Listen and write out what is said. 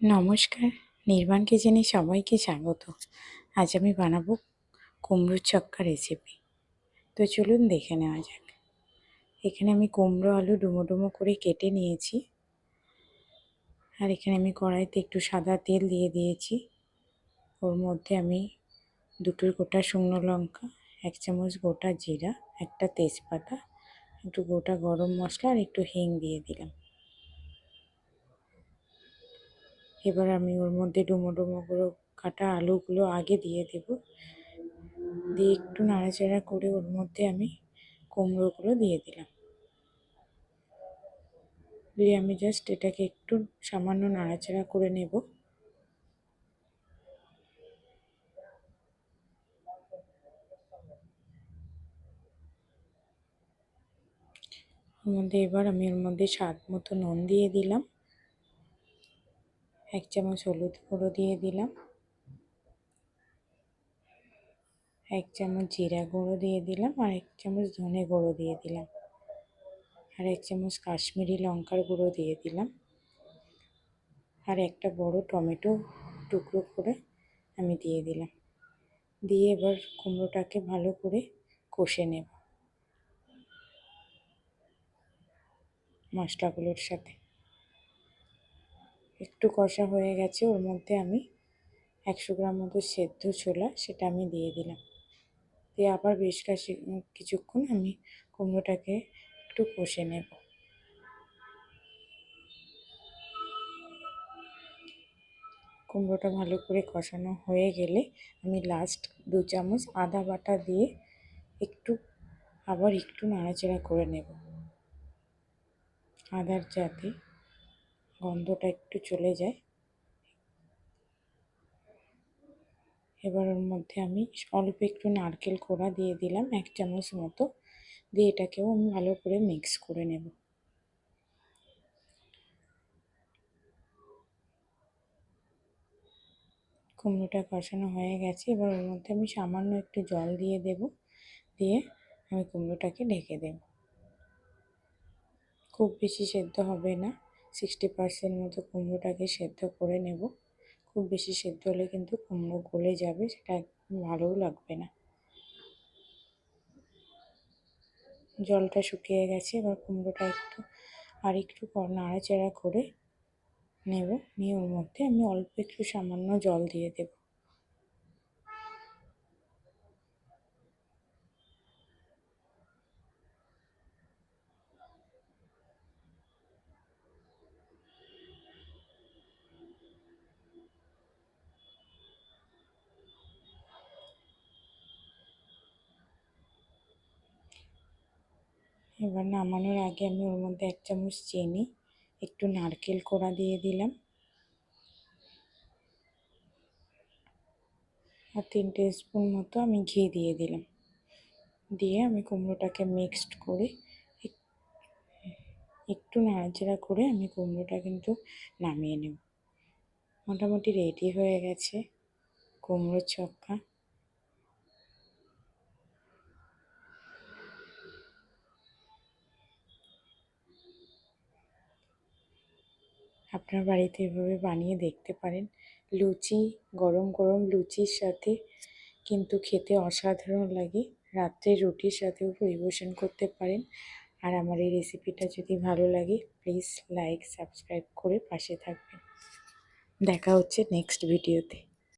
নমস্কার, নির্বাণ কিচেনে সবাইকে স্বাগত। আজ আমি বানাবো কুমড়োর ছক্কা রেসিপি। তো চলুন দেখে নেওয়া যাক। এখানে আমি কুমড়ো আলু ডুমো ডুমো করে কেটে নিয়েছি। আর এখানে আমি কড়াইতে একটু সাদা তেল দিয়ে দিয়েছি। ওর মধ্যে আমি দুটো গোটা শুকনো লঙ্কা, 1 চামচ গোটা জিরা, একটা তেজপাতা, একটু গোটা গরম মশলা আর একটু হিং দিয়ে দিলাম। এবার আমি ওর মধ্যে ডুমো ডুমো করে কাটা আলুগুলো আগে দিয়ে দেব। দিয়ে একটু নাড়াচাড়া করে ওর মধ্যে আমি কুমড়োগুলো দিয়ে দিলাম। দিয়ে আমি জাস্ট এটাকে একটু সামান্য নাড়াচাড়া করে নেব। এবার আমি ওর মধ্যে স্বাদ মতো নুন দিয়ে দিলাম, 1 চামচ হলুদ গুঁড়ো দিয়ে দিলাম, 1 চামচ জিরা গুঁড়ো দিয়ে দিলাম, আর 1 চামচ ধনে গুঁড়ো দিয়ে দিলাম, আর 1 চামচ কাশ্মীরি লঙ্কার গুঁড়ো দিয়ে দিলাম, আর একটা বড় টমেটো টুকরো করে আমি দিয়ে দিলাম। দিয়ে এবার কুমড়োটাকে ভালো করে কষে নেব মশলাগুলোর সাথে। একটু কষা হয়ে গেছে, ওর মধ্যে আমি 100 গ্রাম মতো সেদ্ধ ছোলা সেটা আমি দিয়ে দিলাম। দিয়ে আবার বেশ কিছুক্ষণ আমি কুমড়োটাকে একটু কষে নেব। কুমড়োটা ভালো করে কষানো হয়ে গেলে আমি লাস্ট 2 চামচ আদা বাটা দিয়ে আবার একটু নাড়াচাড়া করে নেব, আদার যাতে গন্ধটা একটু চলে যায়। এবার ওর মধ্যে আমি অল্প একটু নারকেল কোড়া দিয়ে দিলাম, 1 চামচ মতো। দিয়ে এটাকেও আমি ভালো করে মিক্স করে নেব। কুমড়োটা কষানো হয়ে গেছে, এবার ওর মধ্যে আমি সামান্য একটু জল দিয়ে দেব। দিয়ে আমি কুমড়োটাকে ঢেকে দেব। খুব বেশি সেদ্ধ হবে না, 60% মতো কুমড়োটাকে সেদ্ধ করে নেব। খুব বেশি সেদ্ধ হলে কিন্তু কুমড়ো গলে যাবে, সেটা একদম ভালোও লাগবে না। জলটা শুকিয়ে গেছে, এবার কুমড়োটা একটু নাড়াচাড়া করে নেব। নিয়ে ওর মধ্যে আমি অল্প একটু সামান্য জল দিয়ে দেব। এবার নামানোর আগে আমি ওর মধ্যে 1 চামচ চিনি, একটু নারকেল কোড়া দিয়ে দিলাম, আর 3 টিস্পুন মতো আমি ঘি দিয়ে দিলাম। দিয়ে আমি কুমড়োটাকে মিক্সড করে একটু নাড়াচাড়া করে আমি কুমড়োটা কিন্তু নামিয়ে নেব। মোটামুটি রেডি হয়ে গেছে কুমড়োর ছক্কা। আপনার বাড়িতে এভাবে বানিয়ে দেখতে পারেন। গরম গরম লুচির সাথে কিন্তু খেতে অসাধারণ লাগে। রাত্রে রুটির সাথেও পরিবেশন করতে পারেন। আর আমার এই রেসিপিটা যদি ভালো লাগে, প্লিজ লাইক সাবস্ক্রাইব করে পাশে থাকবেন। দেখা হচ্ছে নেক্সট ভিডিওতে।